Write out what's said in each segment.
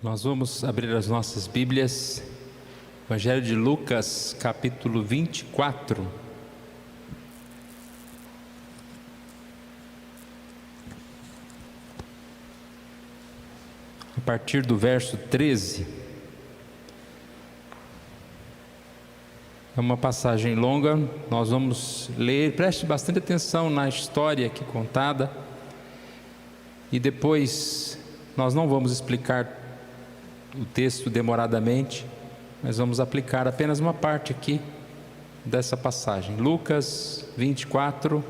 Nós vamos abrir as nossas Bíblias, Evangelho de Lucas, capítulo 24. A partir do verso 13. É uma passagem longa, nós vamos ler, preste bastante atenção na história aqui contada, e depois nós não vamos explicar o texto demoradamente, mas vamos aplicar apenas uma parte aqui dessa passagem. Lucas 24,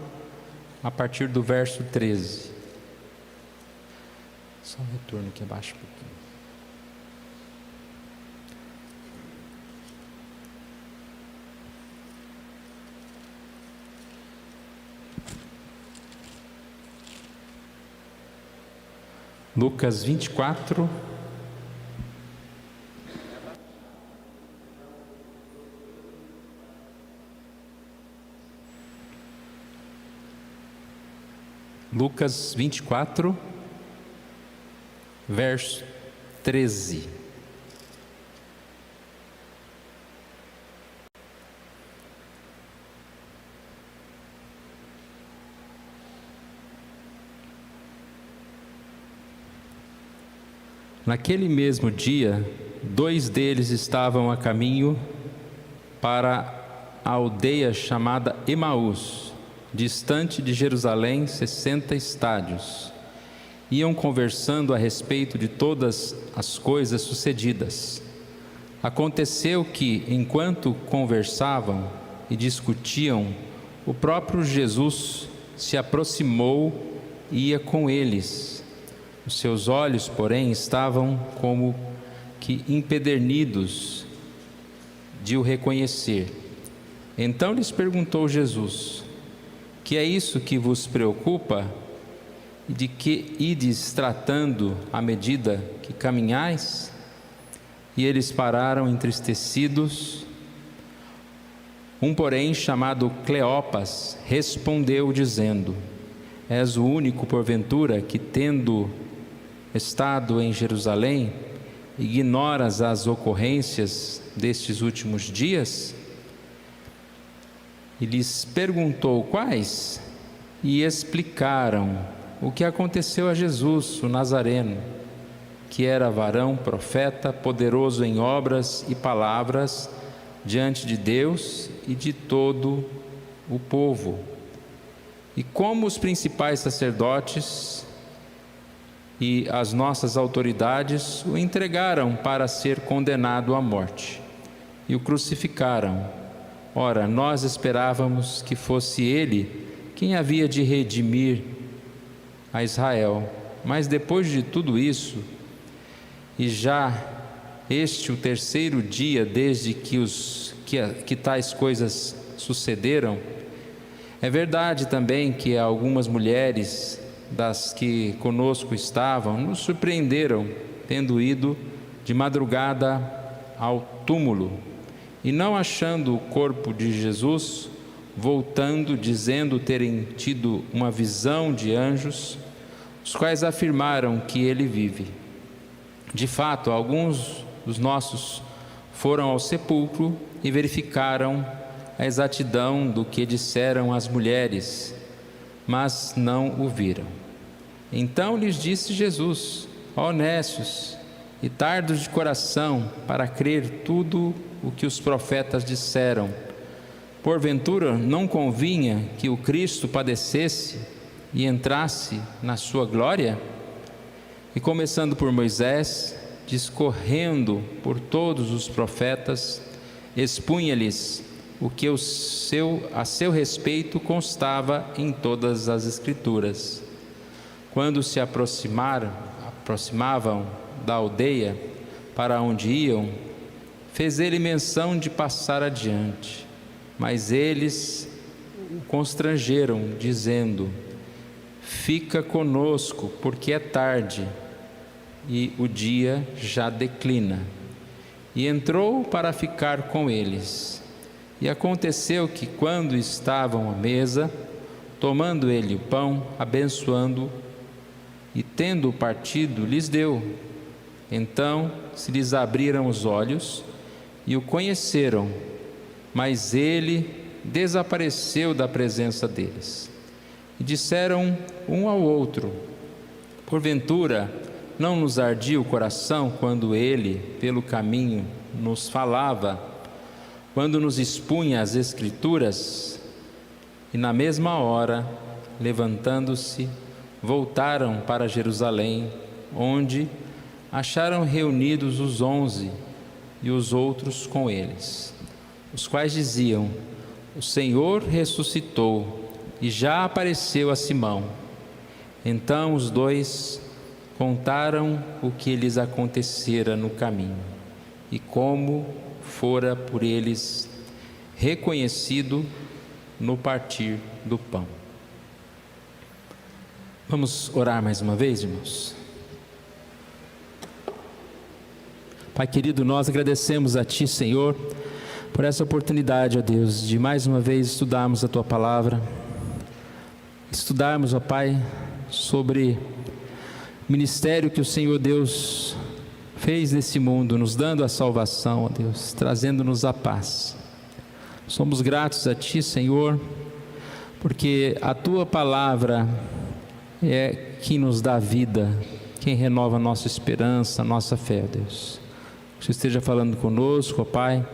a partir do verso 13. Só um retorno aqui abaixo um pouquinho. Lucas 24, Lucas 24, verso 13. Naquele mesmo dia, 2 deles estavam a caminho para a aldeia chamada Emaús, distante de Jerusalém 60 estádios. Iam conversando a respeito de todas as coisas sucedidas. Aconteceu que, enquanto conversavam e discutiam, o próprio Jesus se aproximou e ia com eles. Os seus olhos, porém, estavam como que empedernidos de o reconhecer. Então lhes perguntou Jesus: que é isso que vos preocupa? E de que ides tratando à medida que caminhais? E eles pararam entristecidos. Um, porém, chamado Cleopas, respondeu dizendo: és o único, porventura, que, tendo estado em Jerusalém, ignoras as ocorrências destes últimos dias? E lhes perguntou quais, e explicaram o que aconteceu a Jesus, o Nazareno, que era varão, profeta, poderoso em obras e palavras diante de Deus e de todo o povo. E como os principais sacerdotes e as nossas autoridades o entregaram para ser condenado à morte e o crucificaram. Ora, nós esperávamos que fosse ele quem havia de redimir a Israel. Mas depois de tudo isso, e já este o 3º dia desde que tais coisas sucederam, é verdade também que algumas mulheres das que conosco estavam nos surpreenderam, tendo ido de madrugada ao túmulo, e não achando o corpo de Jesus, voltando, dizendo terem tido uma visão de anjos, os quais afirmaram que ele vive. De fato, alguns dos nossos foram ao sepulcro e verificaram a exatidão do que disseram as mulheres, mas não o viram. Então lhes disse Jesus: ó nécios e tardos de coração, para crer tudo o que os profetas disseram. Porventura não convinha que o Cristo padecesse e entrasse na sua glória? E começando por Moisés, discorrendo por todos os profetas, expunha-lhes o que a seu respeito constava em todas as Escrituras. Quando se aproximavam da aldeia para onde iam, fez ele menção de passar adiante, mas eles o constrangeram, dizendo: fica conosco, porque é tarde e o dia já declina. E entrou para ficar com eles. E aconteceu que, quando estavam à mesa, tomando ele o pão, abençoando e tendo partido, lhes deu. Então se lhes abriram os olhos e o conheceram, mas ele desapareceu da presença deles. E disseram um ao outro: porventura não nos ardia o coração quando ele, pelo caminho, nos falava, quando nos expunha as Escrituras? E na mesma hora, levantando-se, voltaram para Jerusalém, onde acharam reunidos os 11 e os outros com eles, os quais diziam: o Senhor ressuscitou e já apareceu a Simão. Então os dois contaram o que lhes acontecera no caminho e como fora por eles reconhecido no partir do pão. Vamos orar mais uma vez, irmãos? Pai querido, nós agradecemos a Ti, Senhor, por essa oportunidade, ó Deus, de mais uma vez estudarmos a Tua Palavra, estudarmos, ó Pai, sobre o ministério que o Senhor Deus fez nesse mundo, nos dando a salvação, ó Deus, trazendo-nos a paz. Somos gratos a Ti, Senhor, porque a Tua Palavra é quem nos dá vida, quem renova a nossa esperança, a nossa fé, ó Deus. Que Você esteja falando conosco, ó Pai,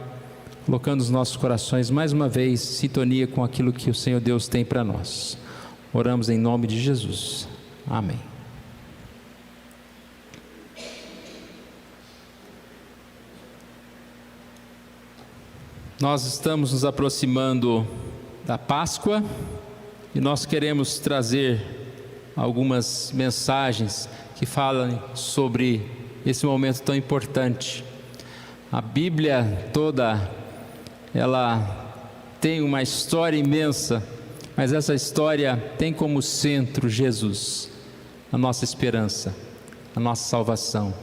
colocando os nossos corações mais uma vez em sintonia com aquilo que o Senhor Deus tem para nós. Oramos em nome de Jesus. Amém. Nós estamos nos aproximando da Páscoa e nós queremos trazer algumas mensagens que falam sobre esse momento tão importante. A Bíblia toda, ela tem uma história imensa, mas essa história tem como centro Jesus, a nossa esperança, a nossa salvação.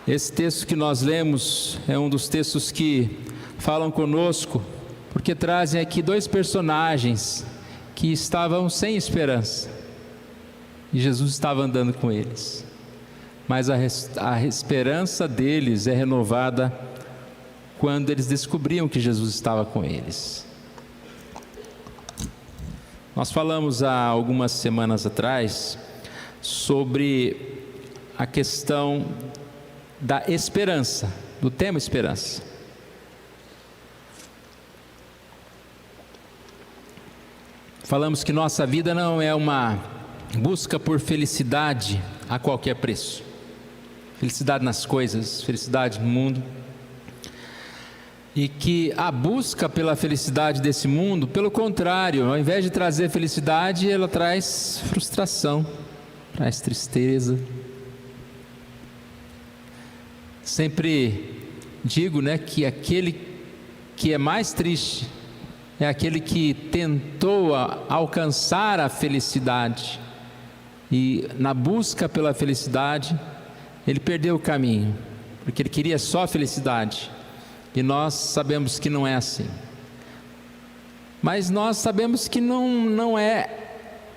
Esse texto que nós lemos é um dos textos que falam conosco, porque trazem aqui dois personagens que estavam sem esperança, e Jesus estava andando com eles, mas a esperança deles é renovada quando eles descobriam que Jesus estava com eles. Nós falamos há algumas semanas atrás sobre a questão da esperança, do tema esperança. Falamos que nossa vida não é uma busca por felicidade a qualquer preço. Felicidade nas coisas, felicidade no mundo. E que a busca pela felicidade desse mundo, pelo contrário, ao invés de trazer felicidade, ela traz frustração, traz tristeza. Sempre digo, que aquele que é mais triste é aquele que tentou alcançar a felicidade e na busca pela felicidade ele perdeu o caminho, porque ele queria só a felicidade, e nós sabemos que não é assim. Mas nós sabemos que não é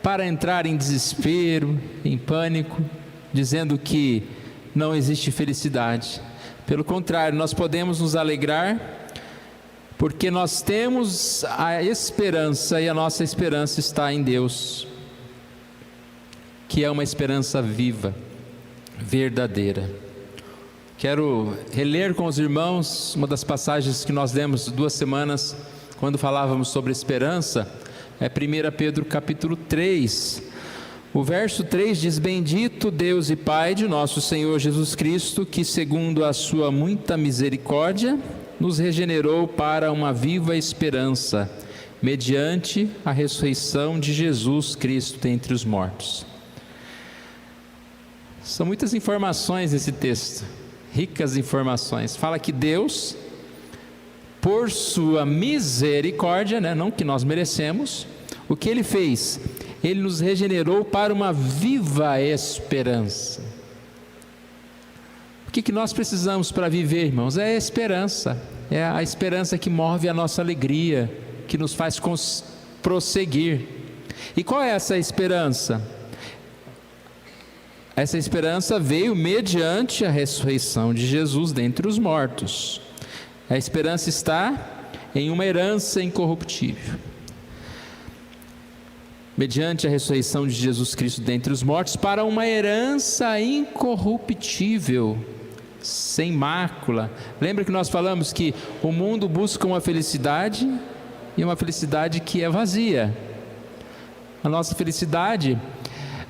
para entrar em desespero, em pânico, dizendo que não existe felicidade. Pelo contrário, nós podemos nos alegrar, porque nós temos a esperança, e a nossa esperança está em Deus, que é uma esperança viva, verdadeira. Quero reler com os irmãos uma das passagens que nós lemos 2 semanas, quando falávamos sobre esperança. É 1 Pedro capítulo 3, o verso 3 diz: bendito Deus e Pai de nosso Senhor Jesus Cristo, que segundo a sua muita misericórdia, nos regenerou para uma viva esperança, mediante a ressurreição de Jesus Cristo dentre os mortos. São muitas informações nesse texto, ricas informações. Fala que Deus, por sua misericórdia, não que nós merecemos, o que Ele fez? Ele nos regenerou para uma viva esperança. O que nós precisamos para viver, irmãos? É a esperança. É a esperança que move a nossa alegria, que nos faz prosseguir. E qual é essa esperança? Essa esperança veio mediante a ressurreição de Jesus dentre os mortos. A esperança está em uma herança incorruptível. Mediante a ressurreição de Jesus Cristo dentre os mortos, para uma herança incorruptível, sem mácula. Lembra que nós falamos que o mundo busca uma felicidade, e uma felicidade que é vazia. A nossa felicidade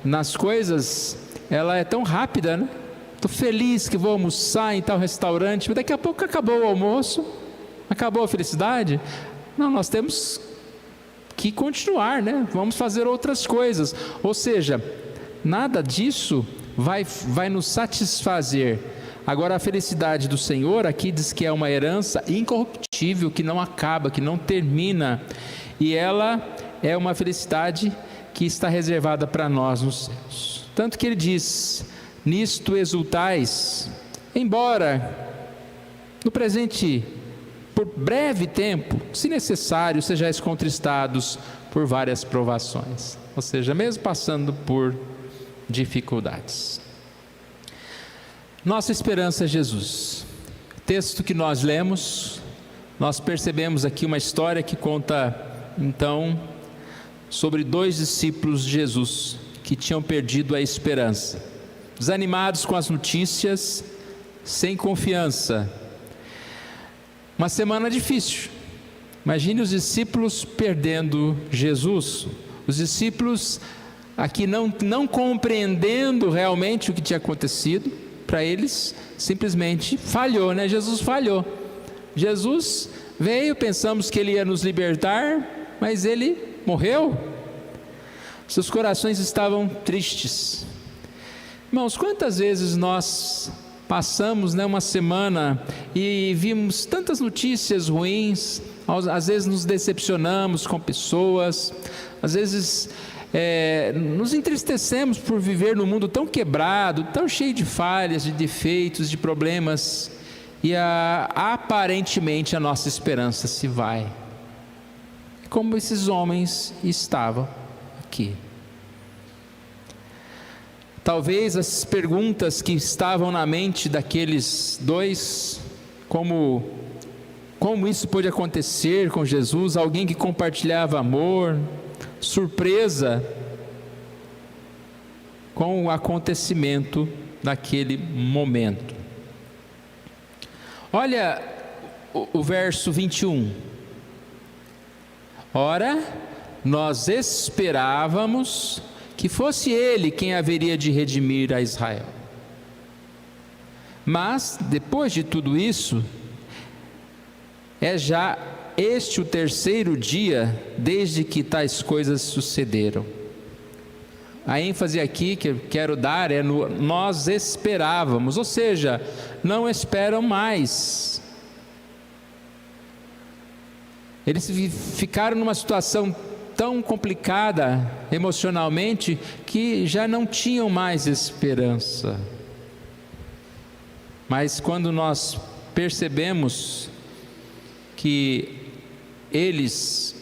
nas coisas, ela é tão rápida, né? Estou feliz que vou almoçar em tal restaurante, mas daqui a pouco acabou o almoço, acabou a felicidade. Não, nós temos que continuar, né? Vamos fazer outras coisas. Ou seja, nada disso vai nos satisfazer. Agora, a felicidade do Senhor aqui diz que é uma herança incorruptível, que não acaba, que não termina, e ela é uma felicidade que está reservada para nós nos céus. Tanto que ele diz: nisto exultais, embora no presente, por breve tempo, se necessário, sejais contristados por várias provações. Ou seja, mesmo passando por dificuldades. Nossa esperança é Jesus. O texto que nós lemos, nós percebemos aqui uma história que conta, então, sobre 2 discípulos de Jesus que tinham perdido a esperança, desanimados com as notícias, sem confiança. Uma semana difícil. Imagine os discípulos perdendo Jesus, os discípulos aqui não compreendendo realmente o que tinha acontecido. Para eles, simplesmente falhou, né? Jesus falhou. Jesus veio, pensamos que ele ia nos libertar, mas ele morreu. Seus corações estavam tristes. Irmãos, quantas vezes nós passamos, né, uma semana e vimos tantas notícias ruins, às vezes nos decepcionamos com pessoas, às vezes nos entristecemos por viver num mundo tão quebrado, tão cheio de falhas, de defeitos, de problemas, e aparentemente a nossa esperança se vai, como esses homens estavam aqui. Talvez as perguntas que estavam na mente daqueles 2, como isso pôde acontecer com Jesus, alguém que compartilhava amor, surpresa com o acontecimento daquele momento. Olha o verso 21. Ora, nós esperávamos que fosse ele quem haveria de redimir a Israel. Mas, depois de tudo isso, é já este o 3º dia desde que tais coisas sucederam. A ênfase aqui que eu quero dar é no nós esperávamos, ou seja, não esperam mais. Eles ficaram numa situação tão complicada emocionalmente que já não tinham mais esperança. Mas quando nós percebemos que eles,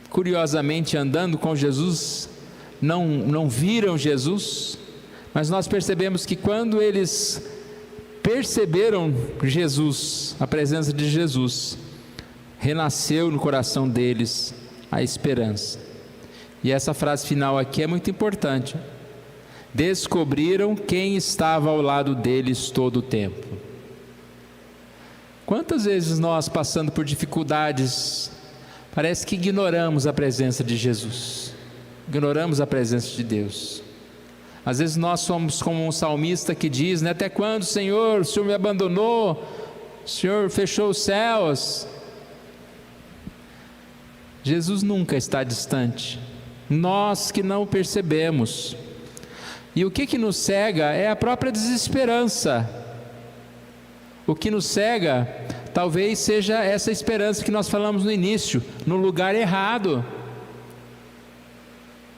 curiosamente andando com Jesus, não viram Jesus, mas nós percebemos que quando eles perceberam Jesus, a presença de Jesus, renasceu no coração deles a esperança. E essa frase final aqui é muito importante. Descobriram quem estava ao lado deles todo o tempo. Quantas vezes nós, passando por dificuldades, parece que ignoramos a presença de Jesus, ignoramos a presença de Deus. Às vezes nós somos como um salmista que diz, né, até quando, Senhor, o Senhor me abandonou, o Senhor fechou os céus. Jesus nunca está distante, nós que não percebemos. E o que nos cega é a própria desesperança. O que nos cega talvez seja essa esperança que nós falamos no início, no lugar errado.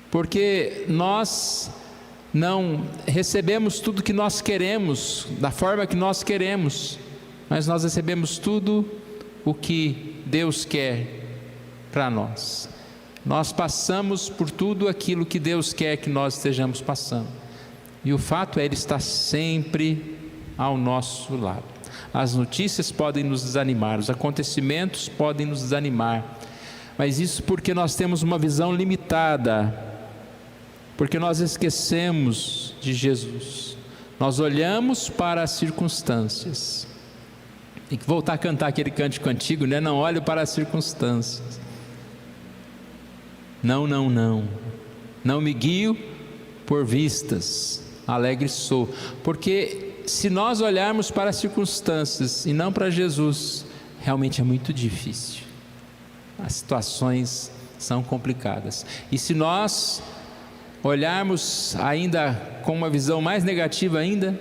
Porque nós não recebemos tudo que nós queremos, da forma que nós queremos, mas nós recebemos tudo o que Deus quer para nós. Nós passamos por tudo aquilo que Deus quer que nós estejamos passando. E o fato é, Ele está sempre ao nosso lado. As notícias podem nos desanimar, os acontecimentos podem nos desanimar, mas isso porque nós temos uma visão limitada, porque nós esquecemos de Jesus. Nós olhamos para as circunstâncias. Tem que voltar a cantar aquele cântico antigo, né? Não olho para as circunstâncias. Não me guio por vistas, alegre sou. Porque se nós olharmos para as circunstâncias e não para Jesus, realmente é muito difícil. As situações são complicadas. E se nós olharmos ainda com uma visão mais negativa ainda,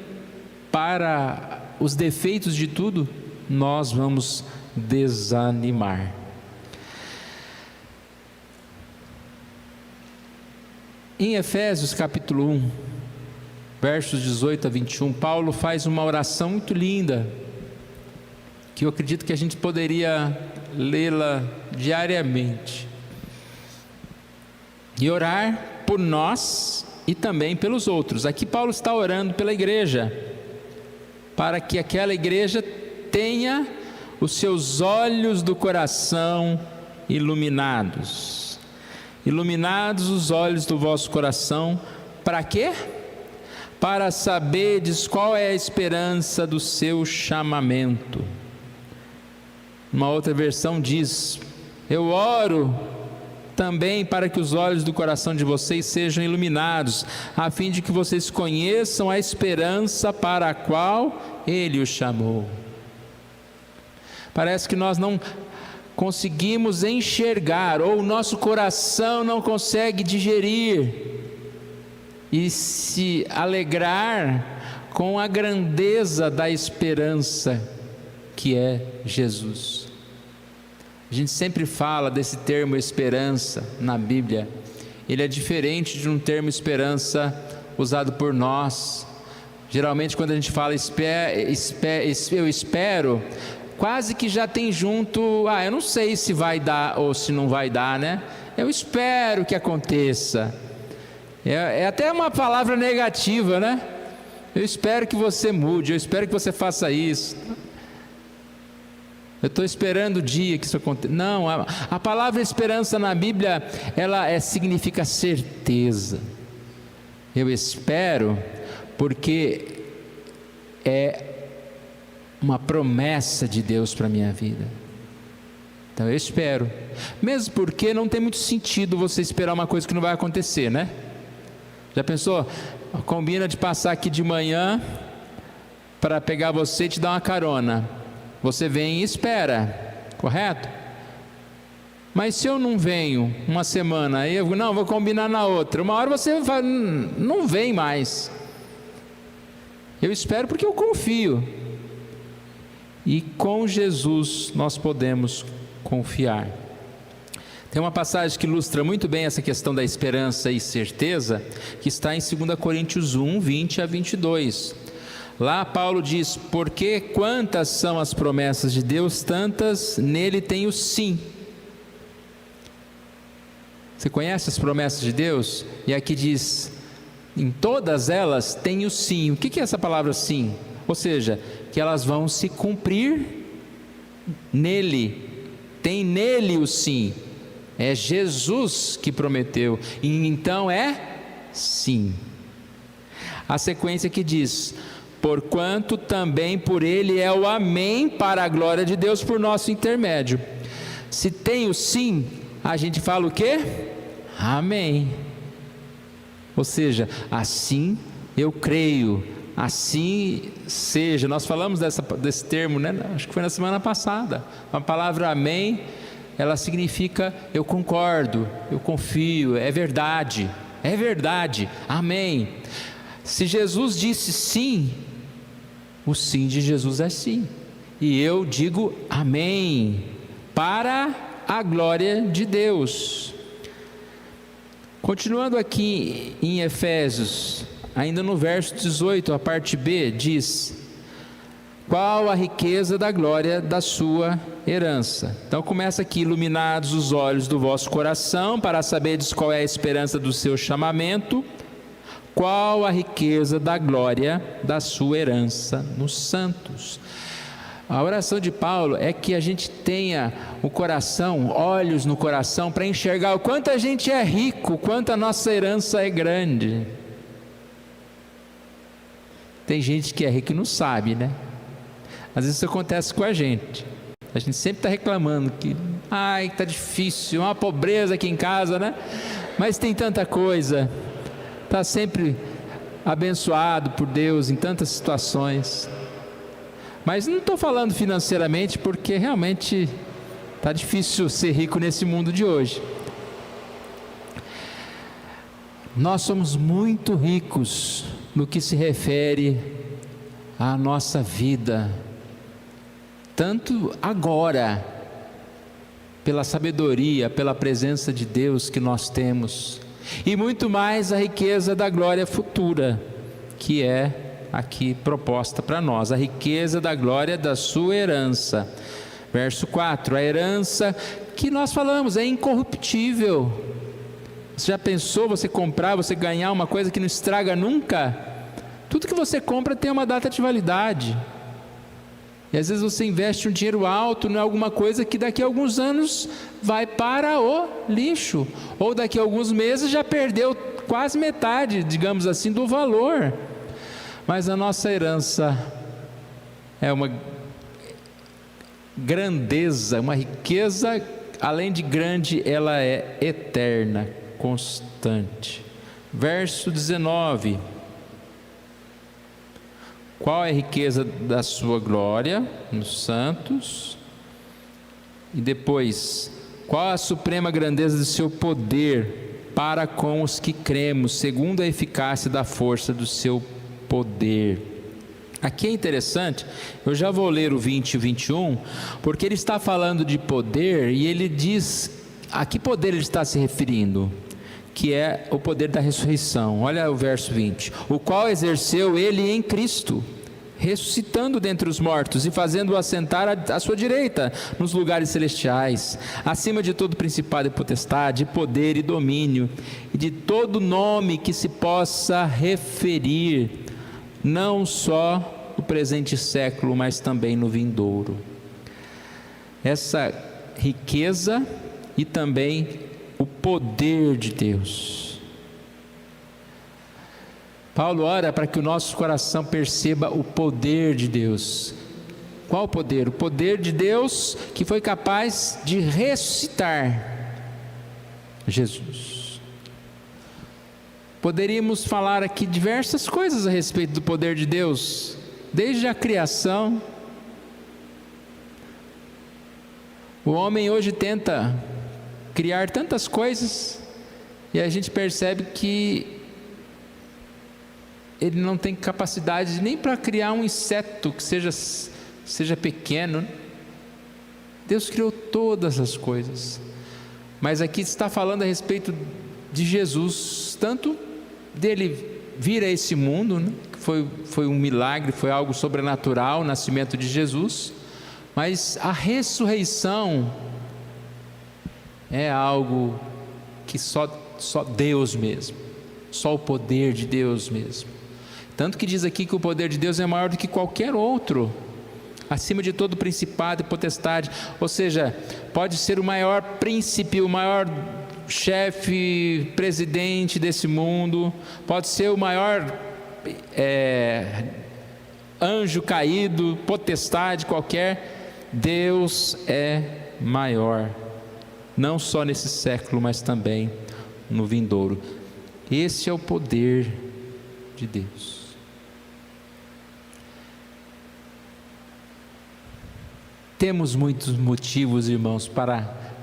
para os defeitos de tudo, nós vamos desanimar. Em Efésios capítulo 1, versos 18 a 21, Paulo faz uma oração muito linda, que eu acredito que a gente poderia lê-la diariamente, e orar por nós e também pelos outros. Aqui Paulo está orando pela igreja, para que aquela igreja tenha os seus olhos do coração iluminados. Iluminados os olhos do vosso coração, para quê? Para saberdes qual é a esperança do seu chamamento. Uma outra versão diz: eu oro também para que os olhos do coração de vocês sejam iluminados, a fim de que vocês conheçam a esperança para a qual Ele os chamou. Parece que nós não conseguimos enxergar, ou o nosso coração não consegue digerir e se alegrar com a grandeza da esperança que é Jesus. A gente sempre fala desse termo esperança na Bíblia. Ele é diferente de um termo esperança usado por nós. Geralmente quando a gente fala eu espero, quase que já tem junto, eu não sei se vai dar ou se não vai dar, né? Eu espero que aconteça. É até uma palavra negativa, né? Eu espero que você mude, eu espero que você faça isso. Eu estou esperando o dia que isso aconteça. Não, a palavra esperança na Bíblia, ela significa certeza. Eu espero porque é uma promessa de Deus para a minha vida. Então eu espero, mesmo porque não tem muito sentido você esperar uma coisa que não vai acontecer, né? Já pensou? Combina de passar aqui de manhã para pegar você e te dar uma carona. Você vem e espera, correto? Mas se eu não venho uma semana, vou combinar na outra. Uma hora você não vem mais. Eu espero porque eu confio. E com Jesus nós podemos confiar. Tem uma passagem que ilustra muito bem essa questão da esperança e certeza, que está em 2 Coríntios 1, 20 a 22. Lá Paulo diz: porque quantas são as promessas de Deus, tantas nele tem o sim. Você conhece as promessas de Deus? E aqui diz: em todas elas tem o sim. O que é essa palavra sim? Ou seja, que elas vão se cumprir nele. Tem nele o sim. É Jesus que prometeu, e então é sim. A sequência que diz: porquanto também por ele é o amém, para a glória de Deus por nosso intermédio. Se tem o sim, a gente fala o quê? Amém. Ou seja, assim eu creio, assim seja. Nós falamos desse termo, né? Acho que foi na semana passada. A palavra amém, ela significa eu concordo, eu confio, é verdade, amém. Se Jesus disse sim, o sim de Jesus é sim, e eu digo amém, para a glória de Deus. Continuando aqui em Efésios, ainda no verso 18, a parte B, diz: qual a riqueza da glória da sua herança? Então começa aqui: iluminados os olhos do vosso coração, para saberdes qual é a esperança do seu chamamento, qual a riqueza da glória da sua herança nos santos. A oração de Paulo é que a gente tenha o coração, olhos no coração, para enxergar o quanto a gente é rico, o quanto a nossa herança é grande. Tem gente que é rica e não sabe, né? Às vezes isso acontece com a gente. A gente sempre está reclamando que, está difícil, uma pobreza aqui em casa, né? Mas tem tanta coisa, está sempre abençoado por Deus em tantas situações. Mas não estou falando financeiramente, porque realmente está difícil ser rico nesse mundo de hoje. Nós somos muito ricos no que se refere à nossa vida, tanto agora, pela sabedoria, pela presença de Deus que nós temos, e muito mais a riqueza da glória futura, que é aqui proposta para nós, a riqueza da glória da sua herança. Verso 4, a herança que nós falamos é incorruptível. Você já pensou você comprar, você ganhar uma coisa que não estraga nunca? Tudo que você compra tem uma data de validade. E às vezes você investe um dinheiro alto em alguma coisa que daqui a alguns anos vai para o lixo, ou daqui a alguns meses já perdeu quase metade, digamos assim, do valor. Mas a nossa herança é uma grandeza, uma riqueza, além de grande, ela é eterna, constante. Verso 19. Qual é a riqueza da sua glória nos santos? E depois, qual a suprema grandeza do seu poder para com os que cremos, segundo a eficácia da força do seu poder? Aqui é interessante, eu já vou ler o 20 e o 21, porque ele está falando de poder e ele diz a que poder ele está se referindo, que é o poder da ressurreição. Olha o verso 20: o qual exerceu ele em Cristo, ressuscitando dentre os mortos e fazendo-o assentar à sua direita nos lugares celestiais, acima de todo principado e potestade, poder e domínio, e de todo nome que se possa referir, não só no presente século, mas também no vindouro. Essa riqueza e também o poder de Deus. Paulo ora para que o nosso coração perceba o poder de Deus. Qual o poder? O poder de Deus que foi capaz de ressuscitar Jesus. Poderíamos falar aqui diversas coisas a respeito do poder de Deus, desde a criação. O homem hoje tenta criar tantas coisas e a gente percebe que ele não tem capacidade nem para criar um inseto que seja pequeno. Deus criou todas as coisas, mas aqui está falando a respeito de Jesus, tanto dele vir a esse mundo, né? Foi um milagre, foi algo sobrenatural, o nascimento de Jesus, mas a ressurreição é algo que só Deus mesmo, só o poder de Deus mesmo. Tanto que diz aqui que o poder de Deus é maior do que qualquer outro, acima de todo principado e potestade, ou seja, pode ser o maior príncipe, o maior chefe, presidente desse mundo, pode ser o maior anjo caído, potestade qualquer, Deus é maior, não só nesse século, mas também no vindouro. Esse é o poder de Deus. Temos muitos motivos, irmãos, para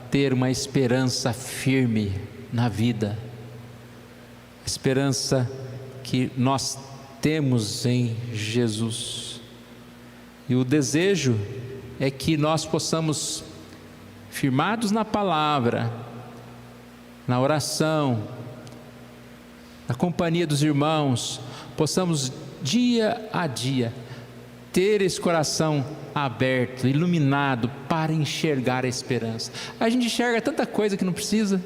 ter uma esperança firme na vida, esperança que nós temos em Jesus, e o desejo é que nós possamos, firmados na palavra, na oração, na companhia dos irmãos, possamos dia a dia ter esse coração aberto, iluminado para enxergar a esperança. A gente enxerga tanta coisa que não precisa,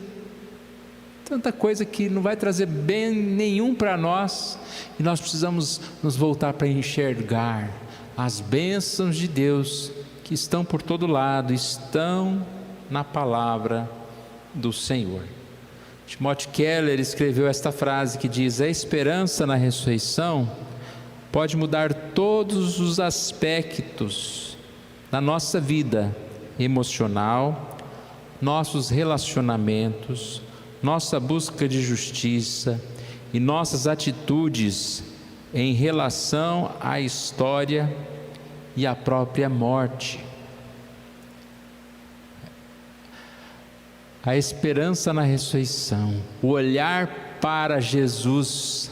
tanta coisa que não vai trazer bem nenhum para nós, e nós precisamos nos voltar para enxergar as bênçãos de Deus que estão por todo lado, estão na palavra do Senhor. Timothy Keller escreveu esta frase que diz: a esperança na ressurreição pode mudar todos os aspectos da nossa vida emocional, nossos relacionamentos, nossa busca de justiça e nossas atitudes em relação à história e à própria morte. A esperança na ressurreição, o olhar para Jesus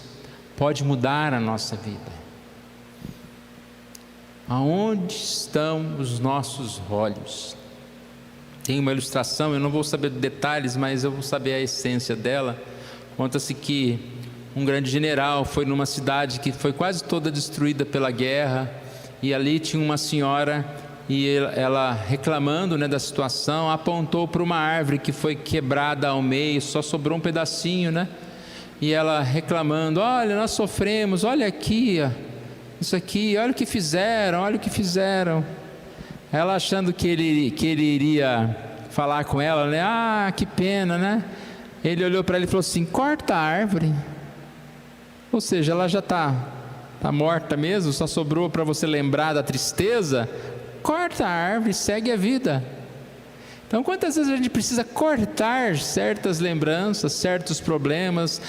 pode mudar a nossa vida. Aonde estão os nossos olhos? Tem uma ilustração, eu não vou saber detalhes, mas eu vou saber a essência dela. Conta-se que um grande general foi numa cidade que foi quase toda destruída pela guerra, e ali tinha uma senhora, e ela reclamando, né, da situação, apontou para uma árvore que foi quebrada ao meio, só sobrou um pedacinho, né? E ela reclamando: olha, nós sofremos, olha aqui, ó, isso aqui, olha o que fizeram, olha o que fizeram. Ela achando que ele iria falar com ela, né? Ah, que pena, né? Ele olhou para ela e falou assim: corta a árvore. Ou seja, ela já está morta mesmo, só sobrou para você lembrar da tristeza. Corta a árvore, segue a vida. Então, quantas vezes a gente precisa cortar certas lembranças, certos problemas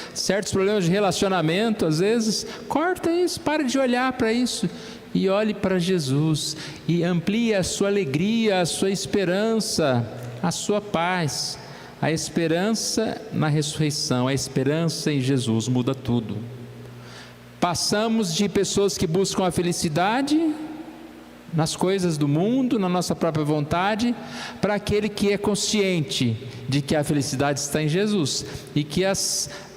de relacionamento, às vezes, corta isso, para de olhar para isso e olhe para Jesus, e amplie a sua alegria, a sua esperança, a sua paz. A esperança na ressurreição, a esperança em Jesus muda tudo. Passamos de pessoas que buscam a felicidade nas coisas do mundo, na nossa própria vontade, para aquele que é consciente de que a felicidade está em Jesus, e que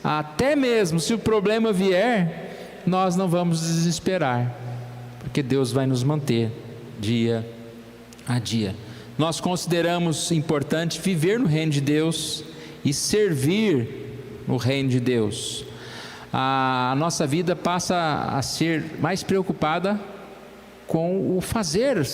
até mesmo se o problema vier, nós não vamos desesperar, porque Deus vai nos manter dia a dia. Nós consideramos importante viver no reino de Deus e servir no reino de Deus. A nossa vida passa a ser mais preocupada com o fazer,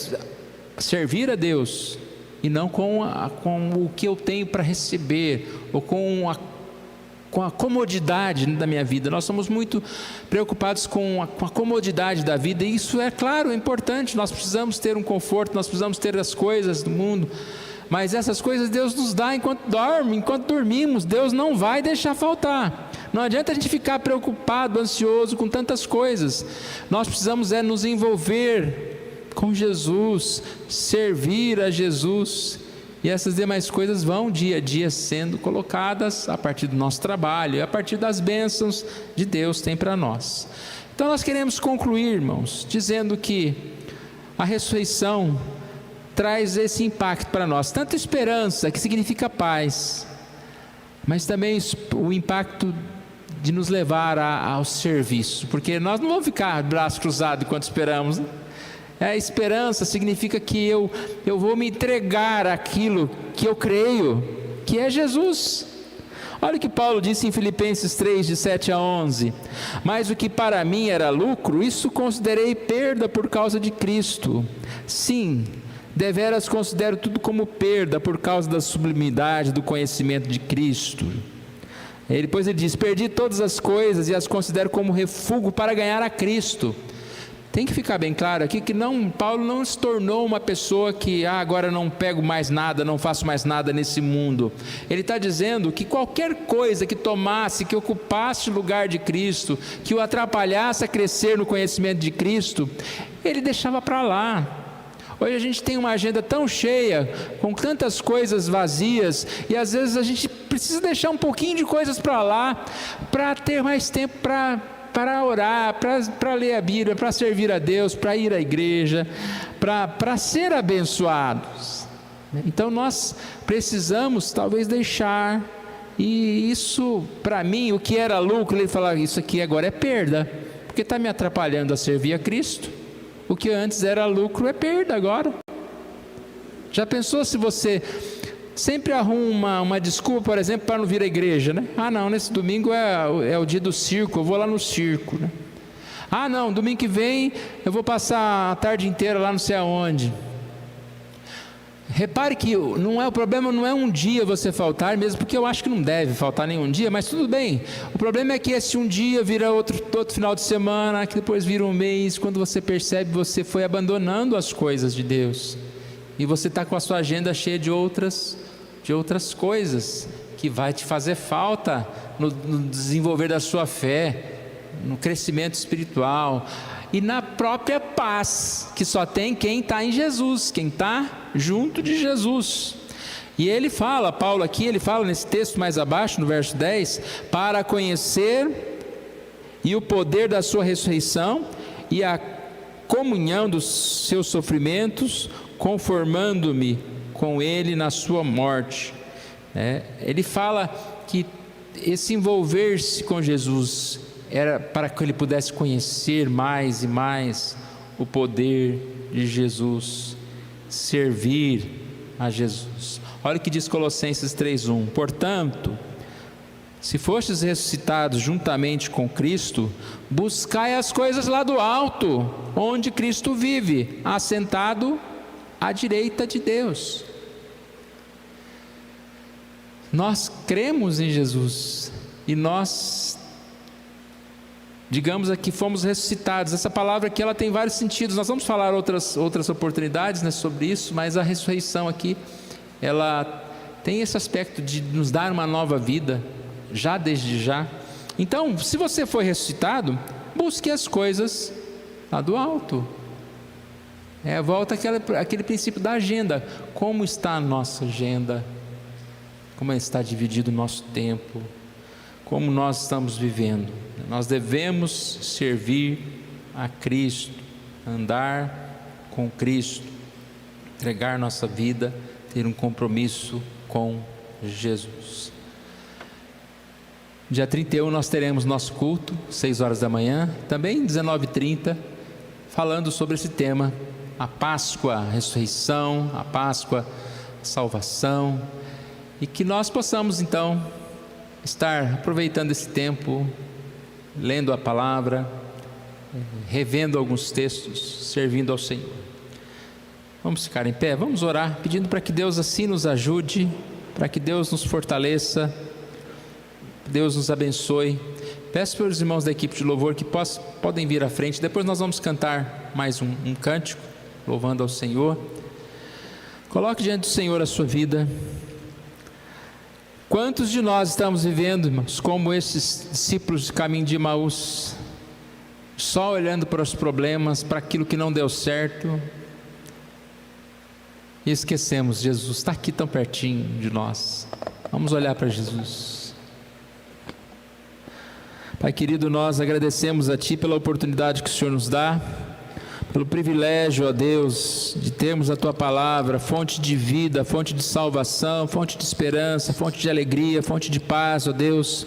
servir a Deus, e não com o que eu tenho para receber, ou com a comodidade da minha vida. Nós somos muito preocupados com a comodidade da vida, e isso é claro, é importante. Nós precisamos ter um conforto, nós precisamos ter as coisas do mundo, mas essas coisas Deus nos dá enquanto dormimos. Deus não vai deixar faltar. Não adianta a gente ficar preocupado, ansioso com tantas coisas. Nós precisamos nos envolver com Jesus, servir a Jesus, e essas demais coisas vão dia a dia sendo colocadas a partir do nosso trabalho, a partir das bênçãos de Deus tem para nós. Então nós queremos concluir, irmãos, dizendo que a ressurreição traz esse impacto para nós, tanto esperança, que significa paz, mas também o impacto de nos levar ao serviço, porque nós não vamos ficar de braço cruzado enquanto esperamos. A esperança significa que eu vou me entregar àquilo que eu creio, que é Jesus. Olha o que Paulo disse em Filipenses 3, de 7 a 11: mas o que para mim era lucro, isso considerei perda por causa de Cristo. Sim, deveras considero tudo como perda por causa da sublimidade do conhecimento de Cristo. Depois ele diz: perdi todas as coisas e as considero como refúgio para ganhar a Cristo. Tem que ficar bem claro aqui que Paulo não se tornou uma pessoa que agora não pego mais nada, não faço mais nada nesse mundo. Ele está dizendo que qualquer coisa que tomasse, que ocupasse o lugar de Cristo, que o atrapalhasse a crescer no conhecimento de Cristo, ele deixava para lá. Hoje a gente tem uma agenda tão cheia, com tantas coisas vazias, e às vezes a gente precisa deixar um pouquinho de coisas para lá, para ter mais tempo para orar, para ler a Bíblia, para servir a Deus, para ir à igreja, para ser abençoados. Então nós precisamos talvez deixar, e isso para mim, o que era lucro, ele fala: isso aqui agora é perda, porque está me atrapalhando a servir a Cristo. O que antes era lucro é perda agora. Já pensou se você sempre arruma uma desculpa, por exemplo, para não vir à igreja, né? Ah, não, nesse domingo é o dia do circo, eu vou lá no circo, né? Ah, não, domingo que vem eu vou passar a tarde inteira lá não sei aonde. Repare que o problema não é um dia você faltar, mesmo porque eu acho que não deve faltar nenhum dia, mas tudo bem. O problema é que esse um dia vira outro final de semana, que depois vira um mês. Quando você percebe, você foi abandonando as coisas de Deus. E você está com a sua agenda cheia de outras coisas, que vai te fazer falta no desenvolver da sua fé, no crescimento espiritual e na própria paz, que só tem quem está em Jesus, quem está junto de Jesus. E ele fala, Paulo aqui, ele fala nesse texto mais abaixo, no verso 10, para conhecer e o poder da sua ressurreição e a comunhão dos seus sofrimentos, conformando-me com ele na sua morte. Ele fala que esse envolver-se com Jesus era para que ele pudesse conhecer mais e mais o poder de Jesus, servir a Jesus. Olha o que diz Colossenses 3:1: portanto, se fostes ressuscitados juntamente com Cristo, buscai as coisas lá do alto, onde Cristo vive, assentado à direita de Deus. Nós cremos em Jesus e nós, digamos aqui, fomos ressuscitados. Essa palavra aqui, ela tem vários sentidos. Nós vamos falar outras oportunidades, né, sobre isso, mas a ressurreição aqui, ela tem esse aspecto de nos dar uma nova vida, já desde já. Então, se você foi ressuscitado, busque as coisas lá do alto. Volta aquele princípio da agenda. Como está a nossa agenda? Como está dividido o nosso tempo? Como nós estamos vivendo? Nós devemos servir a Cristo, andar com Cristo, entregar nossa vida, ter um compromisso com Jesus. Dia 31 nós teremos nosso culto, 6 horas da manhã, também 19h30, falando sobre esse tema, a Páscoa, a ressurreição, a Páscoa, a salvação, e que nós possamos então estar aproveitando esse tempo, lendo a palavra, revendo alguns textos, servindo ao Senhor. Vamos ficar em pé, vamos orar, pedindo para que Deus assim nos ajude, para que Deus nos fortaleça, Deus nos abençoe. Peço para os irmãos da equipe de louvor que podem vir à frente, depois nós vamos cantar mais um cântico, louvando ao Senhor. Coloque diante do Senhor a sua vida. Quantos de nós estamos vivendo, irmãos, como esses discípulos de caminho de Emaús, só olhando para os problemas, para aquilo que não deu certo, e esquecemos, Jesus está aqui tão pertinho de nós. Vamos olhar para Jesus. Pai querido, nós agradecemos a Ti pela oportunidade que o Senhor nos dá, pelo privilégio, ó Deus, de termos a Tua palavra, fonte de vida, fonte de salvação, fonte de esperança, fonte de alegria, fonte de paz, ó Deus.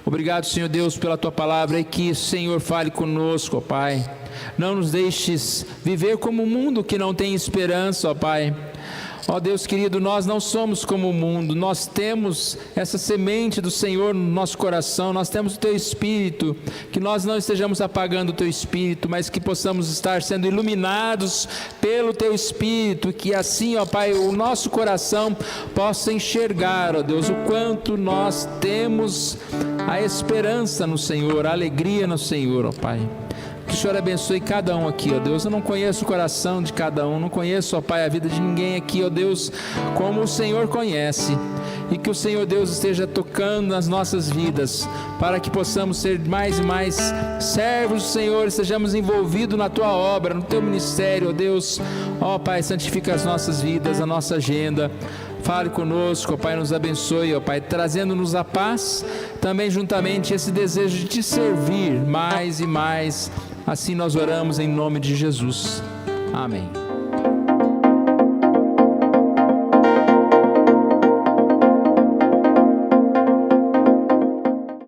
Obrigado, Senhor Deus, pela Tua palavra, e que o Senhor fale conosco, ó Pai. Não nos deixes viver como um mundo que não tem esperança, ó Pai. Ó Deus querido, nós não somos como o mundo, nós temos essa semente do Senhor no nosso coração, nós temos o Teu Espírito, que nós não estejamos apagando o Teu Espírito, mas que possamos estar sendo iluminados pelo Teu Espírito, que assim, ó Pai, o nosso coração possa enxergar, ó Deus, o quanto nós temos a esperança no Senhor, a alegria no Senhor, ó Pai. Que o Senhor abençoe cada um aqui, ó Deus. Eu não conheço o coração de cada um, não conheço, ó Pai, a vida de ninguém aqui, ó Deus, como o Senhor conhece. E que o Senhor Deus esteja tocando nas nossas vidas, para que possamos ser mais e mais servos do Senhor, estejamos envolvidos na Tua obra, no Teu ministério, ó Deus. Ó Pai, santifica as nossas vidas, a nossa agenda. Fale conosco, ó Pai, nos abençoe, ó Pai, trazendo-nos a paz, também juntamente esse desejo de Te servir mais e mais. Assim nós oramos em nome de Jesus. Amém.